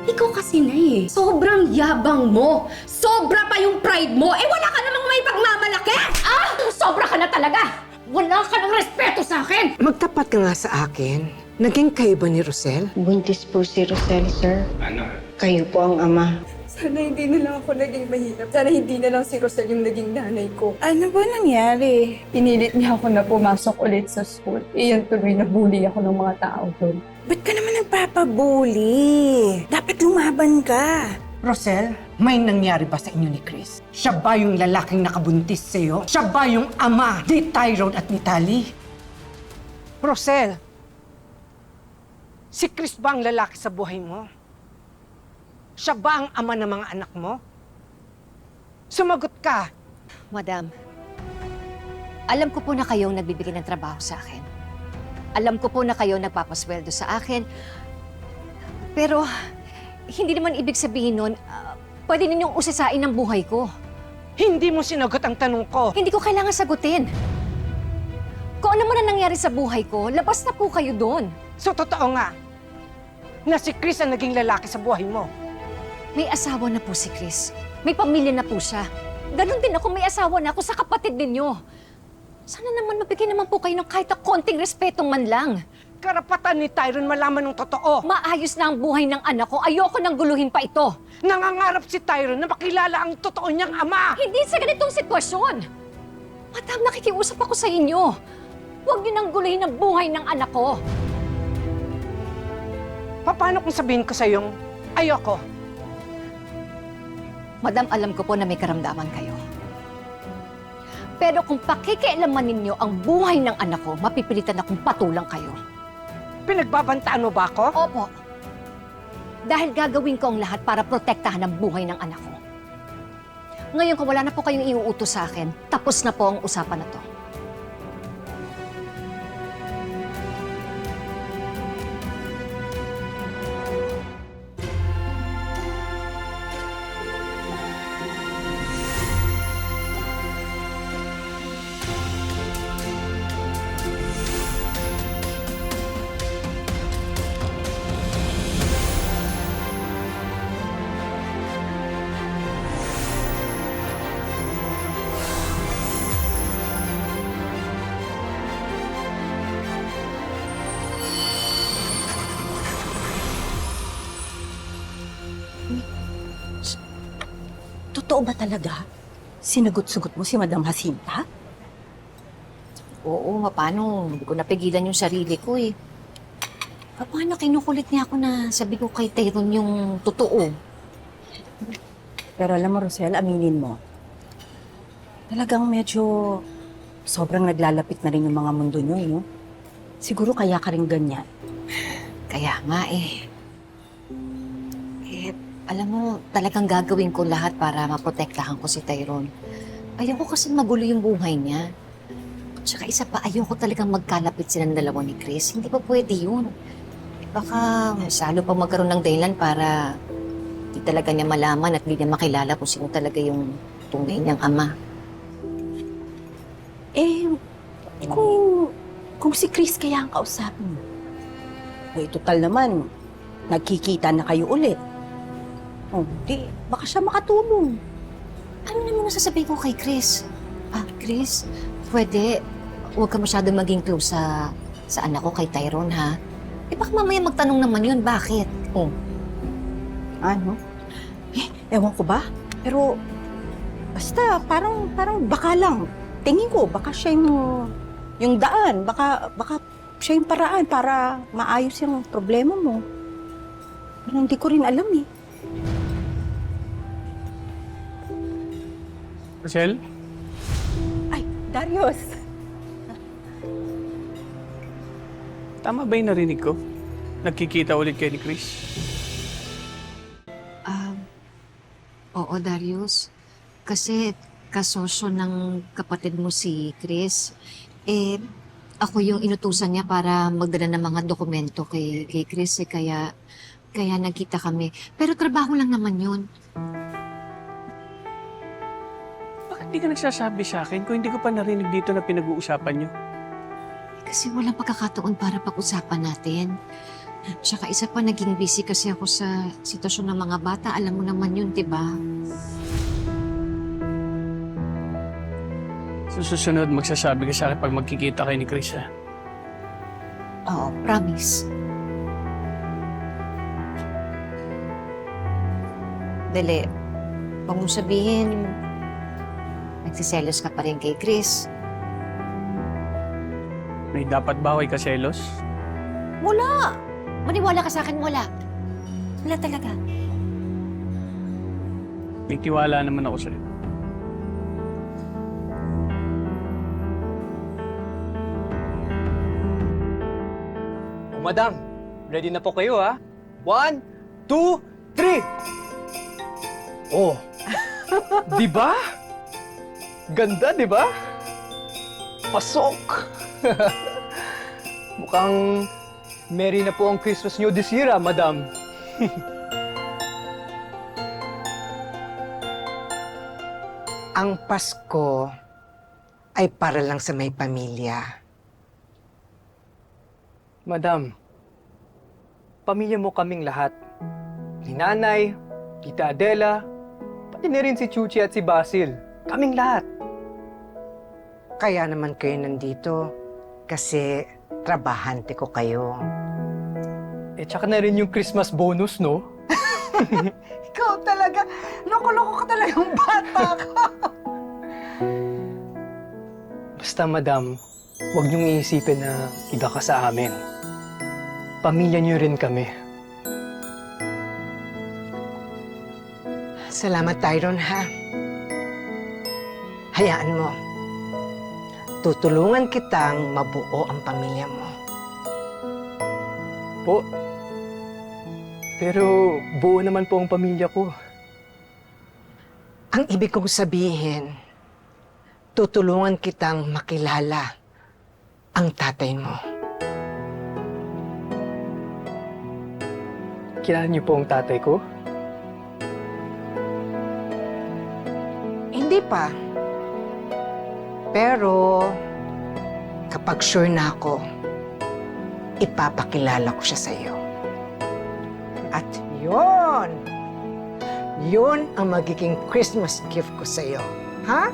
Ikaw kasi na eh. Sobrang yabang mo. Sobra pa yung pride mo. Eh wala ka namang may pagmamalaki! Ah! Sobra ka na talaga! Wala ka ng respeto sa akin! Magtapat ka nga sa akin. Naging kayo ba ni Rosel? Buntis po si Rosel, sir. Ano? Kayo po ang ama. Sana hindi na lang ako naging mahirap. Sana hindi na lang si Rosel yung naging nanay ko. Ano ba nangyari? Pinilit niya ako na pumasok ulit sa school. Iyan tuloy na bully ako ng mga tao doon. Ba't ka naman nagpapabuli? Dapat lumaban ka. Rosel, may nangyari ba sa inyo ni Chris? Siya ba yung lalaking nakabuntis sa'yo? Siya ba yung ama ni Tyrone at ni Tali? Rosel, si Chris ba ang lalaki sa buhay mo? Siya ba ang ama ng mga anak mo? Sumagot ka! Madam, alam ko po na kayong nagbibigay ng trabaho sa akin. Alam ko po na kayo nagpapasweldo sa akin. Pero, hindi naman ibig sabihin nun, pwede ninyong usisain ang buhay ko. Hindi mo sinagot ang tanong ko. Hindi ko kailangan sagutin. Kung ano man ang nangyari sa buhay ko, labas na po kayo doon. So, totoo nga, na si Chris ang naging lalaki sa buhay mo. May asawa na po si Chris. May pamilya na po siya. Ganon din ako, may asawa na ako sa kapatid ninyo. Sana naman mabigyan naman po kayo ng kahit na konting respetong man lang. Karapatan ni Tyrone malaman ng totoo. Maayos na ang buhay ng anak ko. Ayoko nang guluhin pa ito. Nangangarap si Tyrone na makilala ang totoo niyang ama. Hindi sa ganitong sitwasyon. Madam, nakikiusap ako sa inyo. Huwag niyo nang guluhin ang buhay ng anak ko. Paano kung sabihin ko sa'yong ayoko? Madam, alam ko po na may karamdaman kayo. Pero kung pakikialaman ninyo ang buhay ng anak ko, mapipilitan akong patulang kayo. Pinagbabantaan mo ba ako? Opo. Dahil gagawin ko ang lahat para protektahan ang buhay ng anak ko. Ngayon, kung wala na po kayong iuutos sa akin, tapos na po ang usapan na to. Totoo ba talaga? Sinagot-sugot mo si Madam Jacinta? Oo, paano? Hindi ko napigilan yung sarili ko eh. Paano kinukulit niya ako na sabi ko kay Tyrone yung totoo? Pero alam mo, Rosel, aminin mo. Talagang medyo sobrang naglalapit na rin yung mga mundo nyo, no? Siguro kaya ka rin ganyan. Kaya nga eh. Alam mo, talagang gagawin ko lahat para maprotektahan ko si Tyrone. Ayoko kasi magulo yung buhay niya. Tsaka isa pa, ayoko talagang magkalapit silang dalawa ni Chris. Hindi pa pwede yun. Baka salo pa magkaroon ng dahilan para di talaga niya malaman at di niya makilala kung sino talaga yung tunay niyang ama. Eh, kung si Chris kaya ang kausapin mo. Eh, total naman, nagkikita na kayo ulit. Oh, di, baka siya makatulong. Ano naman nasasabihin ko kay Chris? Chris, pwede huwag ka masyadong maging close sa anak ko kay Tyrone, ha? Eh, baka mamaya magtanong naman yun, bakit? Oh. Ano? Eh, ewan ko ba? Pero, basta, parang baka lang. Tingin ko, baka siya yung daan. Baka siya yung paraan para maayos yung problema mo. Pero hindi ko rin alam eh. Rosel? Ay, Darius! Tama ba yung narinig ko? Nagkikita ulit kayo ni Chris? Oo, Darius. Kasi kasosyo ng kapatid mo si Chris. Eh, ako yung inutusan niya para magdala ng mga dokumento kay Chris. Kaya nagkita kami. Pero trabaho lang naman yun. Bakit di ka nagsasabi sa akin kung hindi ko pa narinig dito na pinag-uusapan niyo? Kasi walang pagkakataon para pag-usapan natin. Tsaka isa pa, naging busy kasi ako sa sitwasyon ng mga bata. Alam mo naman yun, di ba? Sa susunod, magsasabi ka sa akin pag magkikita kayo ni Chris, ha? Oo, promise. Dali, huwag mong sabihin, nagsiselos ka pa rin kay Chris. May dapat ba ako'y kaselos? Wala! Maniwala ka sa akin, wala. Wala talaga. May tiwala naman ako sa'yo. O madam, ready na po kayo ha? 1, 2, 3! Oh, di ba? Ganda, di ba? Pasok! Mukhang merry na po ang Christmas nyo this year, madam. Ang Pasko ay para lang sa may pamilya. Madam, pamilya mo kaming lahat. Ni Nanay, Tita Adela, pati na rin si Chuchi at si Basil. Kaming lahat. Kaya naman kayo nandito kasi trabahante ko kayo. Eh, tsaka na rin yung Christmas bonus, no? Ikaw talaga, loko-loko ka talagang bata ka. Basta, madam, huwag niyong iisipin na iba ka sa amin. Pamilya niyo rin kami. Salamat, Tyron, ha? Hayaan mo. Tutulungan kitang mabuo ang pamilya mo. Po. Pero buo naman po ang pamilya ko. Ang ibig kong sabihin, tutulungan kitang makilala ang tatay mo. Kilala niyo po ang tatay ko? Hindi pa. Pero, kapag sure na ako, ipapakilala ko siya sa iyo. At yun ang magiging Christmas gift ko sa iyo. Ha?